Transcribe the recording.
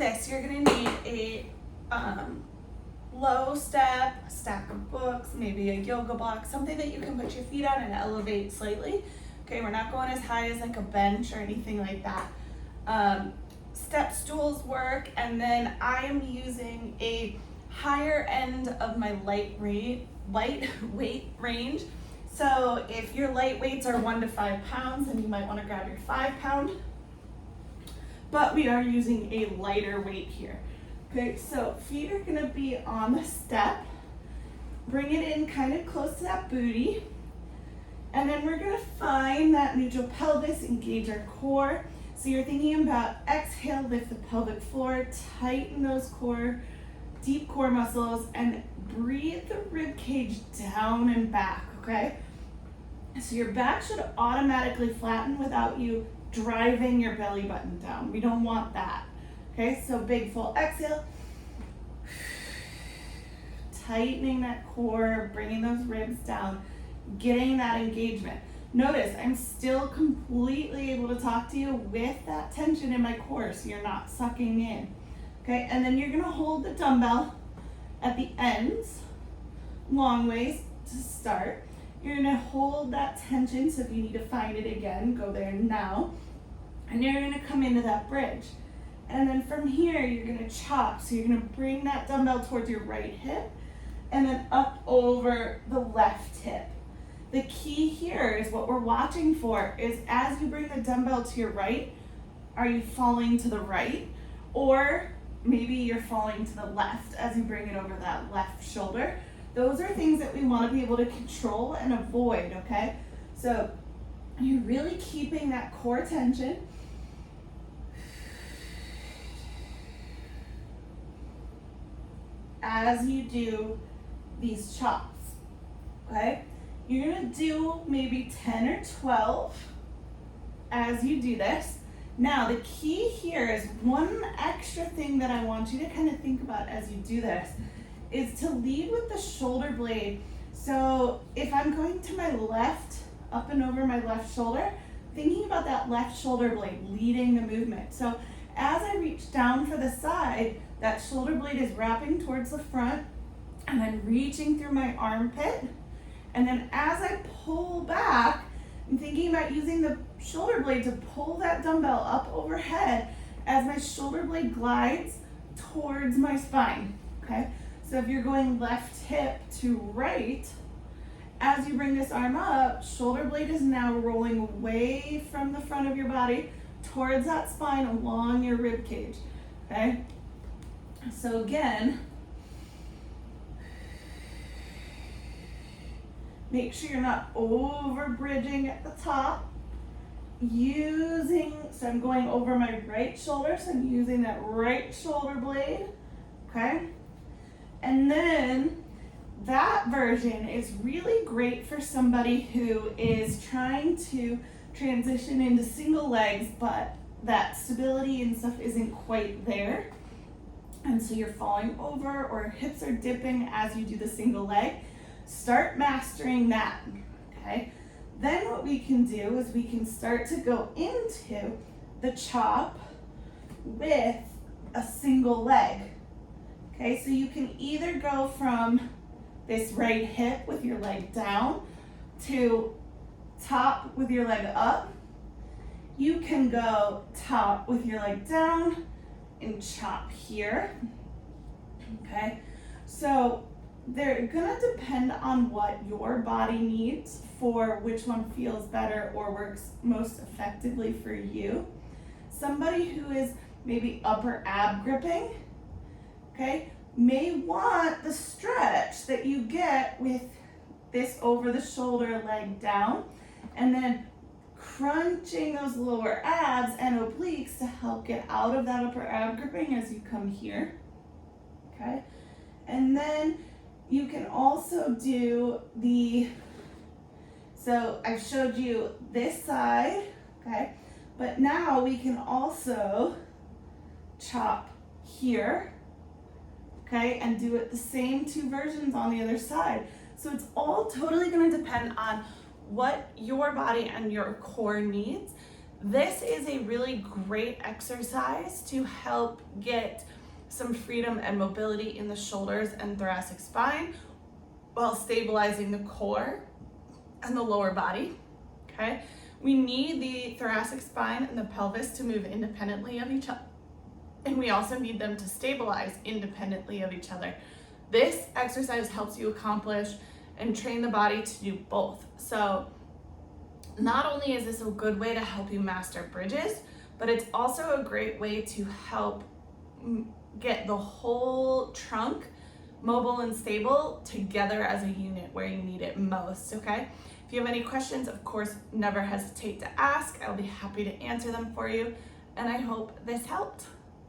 this, you're gonna need a low step, a stack of books, maybe a yoga block, something that you can put your feet on and elevate slightly. Okay, we're not going as high as like a bench or anything like that. Step stools work, and then I am using a higher end of my lightweight range. So if your light weights are 1 to 5 pounds, then you might want to grab your 5 pound. But we are using a lighter weight here. Okay, so feet are gonna be on the step. Bring it in kind of close to that booty. And then we're gonna find that neutral pelvis, engage our core. So you're thinking about exhale, lift the pelvic floor, tighten those core, deep core muscles, and breathe the rib cage down and back, okay? So your back should automatically flatten without you driving your belly button down. We don't want that. Okay, so big full exhale. Tightening that core, bringing those ribs down, getting that engagement. Notice I'm still completely able to talk to you with that tension in my core, so you're not sucking in. Okay, and then you're gonna hold the dumbbell at the ends, long ways to start. You're gonna hold that tension, so if you need to find it again, go there now. And you're gonna come into that bridge. And then from here, you're gonna chop. So you're gonna bring that dumbbell towards your right hip and then up over the left hip. The key here is what we're watching for is as you bring the dumbbell to your right, are you falling to the right? Or maybe you're falling to the left as you bring it over that left shoulder. Those are things that we wanna be able to control and avoid, okay? So you're really keeping that core tension. As you do these chops, okay? You're gonna do maybe 10 or 12 as you do this. Now, the key here is one extra thing that I want you to kind of think about as you do this is to lead with the shoulder blade. So if I'm going to my left, up and over my left shoulder, thinking about that left shoulder blade leading the movement. So as I reach down for the side, that shoulder blade is wrapping towards the front and then reaching through my armpit. And then as I pull back, I'm thinking about using the shoulder blade to pull that dumbbell up overhead as my shoulder blade glides towards my spine, okay? So if you're going left hip to right, as you bring this arm up, shoulder blade is now rolling away from the front of your body towards that spine along your rib cage, okay? So again, make sure you're not over bridging at the top. So I'm going over my right shoulder, so I'm using that right shoulder blade, okay? And then that version is really great for somebody who is trying to transition into single legs, but that stability and stuff isn't quite there. And so you're falling over or hips are dipping as you do the single leg. Start mastering that, okay? Then what we can do is we can start to go into the chop with a single leg, okay? So you can either go from this right hip with your leg down to top with your leg up. You can go top with your leg down and chop here, okay? So they're gonna depend on what your body needs for which one feels better or works most effectively for you. Somebody who is maybe upper ab gripping, okay, may want the stretch that you get with this over the shoulder leg down and then crunching those lower abs and obliques to help get out of that upper ab gripping as you come here, okay? And then you can also do so I showed you this side, okay? But now we can also chop here, okay? And do it the same two versions on the other side. So it's all totally gonna depend on what your body and your core needs. This is a really great exercise to help get some freedom and mobility in the shoulders and thoracic spine while stabilizing the core and the lower body, okay? We need the thoracic spine and the pelvis to move independently of each other, and we also need them to stabilize independently of each other. This exercise helps you accomplish and train the body to do both. So not only is this a good way to help you master bridges, but it's also a great way to help get the whole trunk mobile and stable together as a unit where you need it most, okay? If you have any questions, of course, never hesitate to ask. I'll be happy to answer them for you, and I hope this helped.